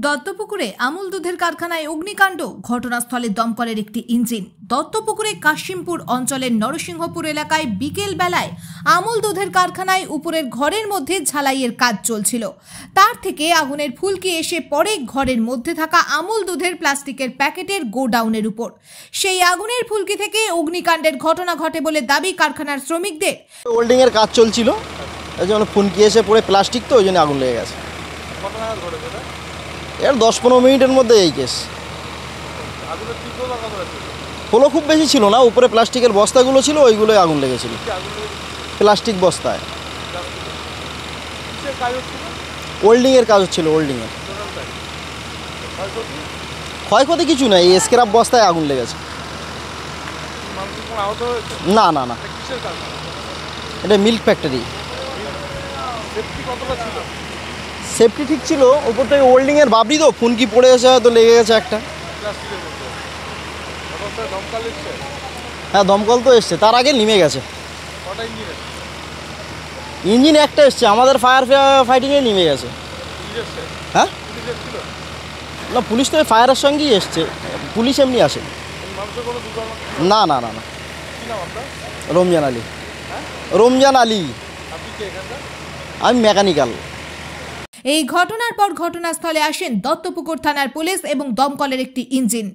দত্তপুকুরে আমুল দুধের কারখানায় অগ্নিকাণ্ড, ঘটনাস্থলে দমকলের একটি ইঞ্জিন। দত্তপুকুরে কাশিমপুর অঞ্চলের নরসিংহপুর এলাকায় বিকেল বেলায় আমুল দুধের কারখানায় উপরের ঘরের মধ্যে ঝালাইয়ের কাজ চলছিল। তার থেকে আগুনের ফুলকি এসে পড়ে ঘরের মধ্যে থাকা আমুল দুধের প্লাস্টিকের প্যাকেটের গোডাউনের উপর। সেই আগুনের ফুলকি থেকে অগ্নিকাণ্ডের ঘটনা ঘটে বলে দাবি কারখানার শ্রমিকদের। হোল্ডিং এর কাজ চলছিল, এই জন্য ফুলকি এসে পড়ে প্লাস্টিক, তো ওই জন্য আগুন লেগে গেছে। এর 10-15 মিনিটের মধ্যে এই কেস। হলো খুব বেশি ছিল না, উপরে প্লাস্টিকের বস্তাগুলো ছিল, ওইগুলোই আগুন লেগেছিল। প্লাস্টিক বস্তায় হোল্ডিং এর কাজ হচ্ছিল। হোল্ডিং এর ক্ষয়ক্ষতি কিছু নাই, এই স্ক্র্যাপ বস্তায় আগুন লেগেছে। না না না, এটা মিল্ক ফ্যাক্টরি। সেফটি ঠিক ছিল, উপর থেকে হোল্ডিং এর বাবরি, তো ফুনকি পড়ে এসে হয়তো লেগে গেছে একটা। হ্যাঁ, দমকল তো এসছে, তার আগে নেমে গেছে। ইঞ্জিন একটা এসছে, আমাদের ফায়ার ফাইটিংয়ে নেমে গেছে। হ্যাঁ না, পুলিশ তো ফায়ারের সঙ্গেই এসছে, পুলিশ এমনি আসে। না না না না, রমজান আলী। রমজান আলী। আমি মেকানিক্যাল। এই ঘটনার পর ঘটনাস্থলে আসেন দত্তপুকুর থানার পুলিশ এবং দমকলের একটি ইঞ্জিন।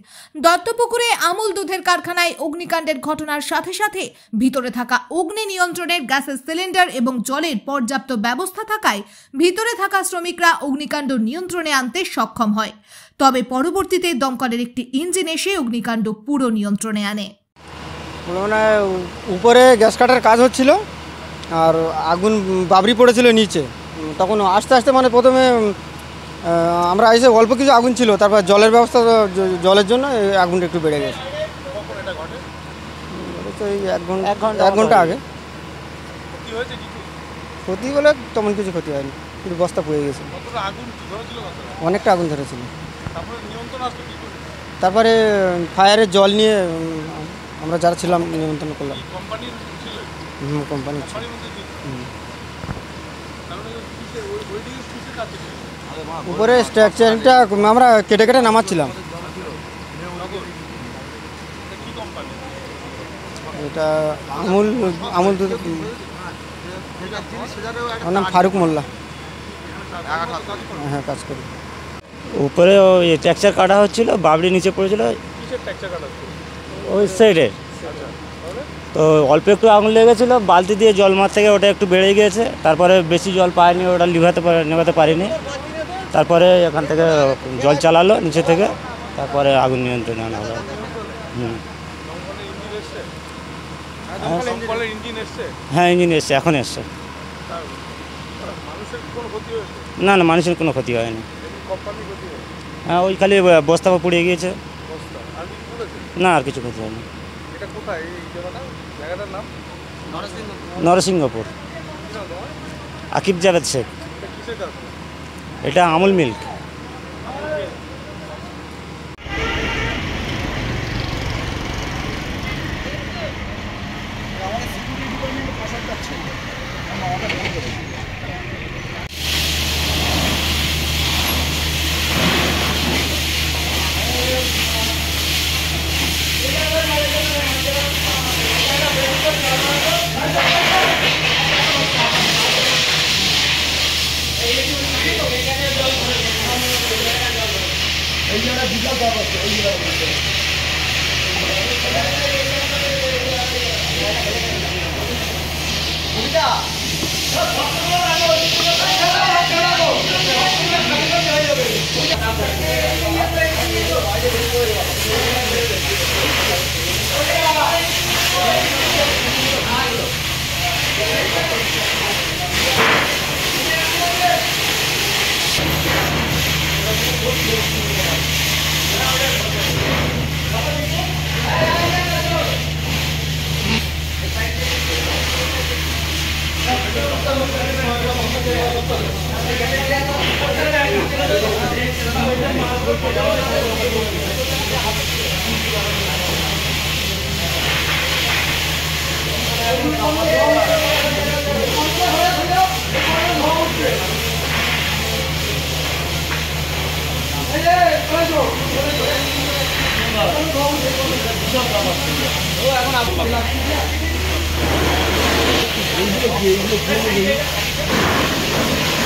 দত্তপুকুরে আমুল দুধের কারখানায় অগ্নিকাণ্ডের ঘটনার সাথে সাথে ভিতরে থাকা অগ্নি নিয়ন্ত্রণের গ্যাসের সিলিন্ডার এবং জলের পর্যাপ্ত ব্যবস্থা থাকায় ভিতরে থাকা শ্রমিকরা অগ্নিকাণ্ড নিয়ন্ত্রণে আনতে সক্ষম হয়। তবে পরবর্তীতে দমকলের একটি ইঞ্জিন এসে অগ্নিকাণ্ড পুরো নিয়ন্ত্রণে আনে। উপরে গ্যাস কাটার কাজ হচ্ছিল আর আগুন বাবরি পড়েছিল নিচে। তখন আস্তে আস্তে প্রথমে আমরা এসে অল্প কিছু আগুন ছিল, তারপর জলের ব্যবস্থা, জলের জন্য আগুনটা একটু বেড়ে গেছে। এই 1 ঘন্টা আগে ক্ষতি বলে তেমন কিছু ক্ষতি হয়নি, কিন্তু বস্তা পড়ে গেছে। অনেকটা আগুন ধরেছিল। তারপরে ফায়ারের জল নিয়ে আমরা যারা ছিলাম নিয়ন্ত্রণ করলাম। কোম্পানি উপরে স্ট্রাকচারটা আমরা কেটে কেটে নামাচ্ছিলাম। এটা আমুল দুধ। আমার নাম ফারুক মোল্লা। হ্যাঁ, কাজ করি। উপরে ওই স্ট্রাকচার কাটা হচ্ছিল, বাবরি নিচে পড়েছিল ওই সাইডের। তো অল্প একটু আগুন লেগেছিলো, বালতি দিয়ে জল মার থেকে ওটা একটু বেড়ে গিয়েছে। তারপরে বেশি জল পায়নি, ওটা নেভাতে পারিনি। তারপরে এখান থেকে জল চালালো নিচে থেকে, তারপরে আগুন নিয়ন্ত্রণে আনা হলো। হ্যাঁ, ইঞ্জিন এসছে, এখন এসছে। না না, মানুষের কোনো ক্ষতি হয়নি। হ্যাঁ, ওই খালি বস্তা পুড়িয়ে গিয়েছে। না, আর কিছু ক্ষতি হয়নি। নরসিংহপুর। আকিব জাভেদ শেখ। এটা আমুল মিল্ক।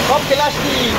সব প্লাস্টিক।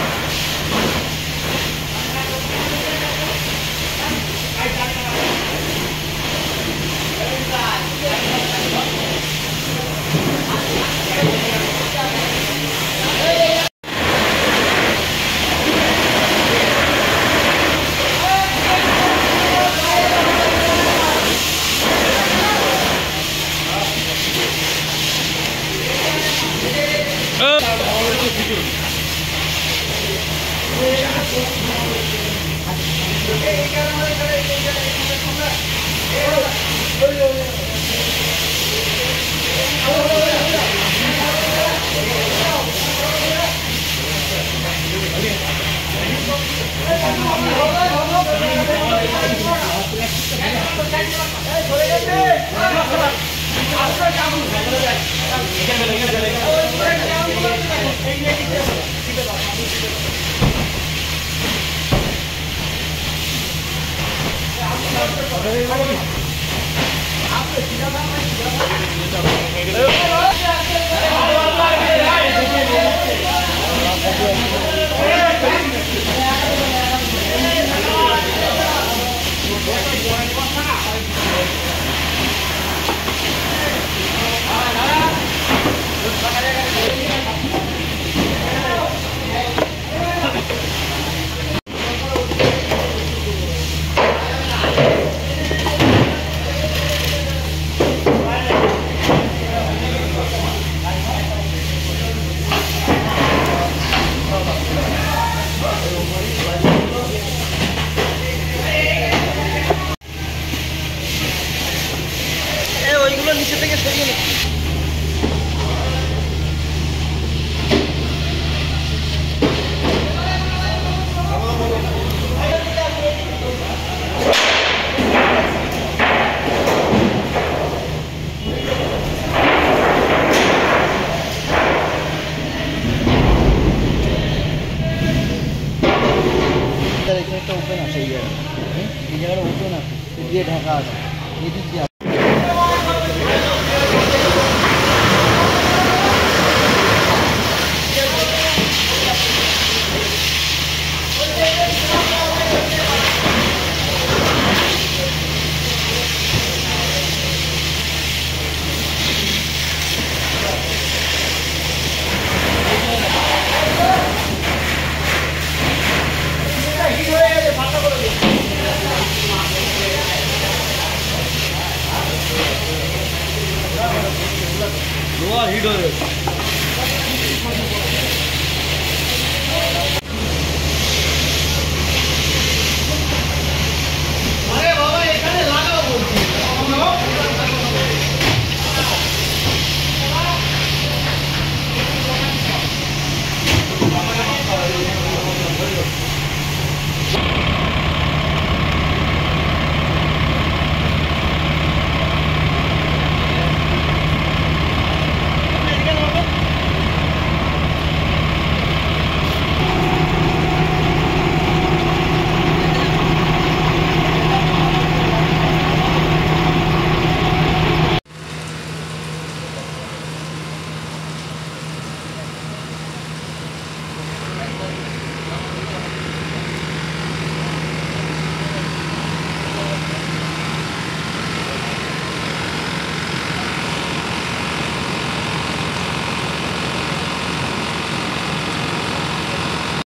ওইগুলো নিচে থেকে সরিয়ে নিচ্ছি। এখানে একটা ওপেন আছে, এই জায়গাটা ওপেন আছে, দিয়ে ঢাকা আছে, এদিক দিয়ে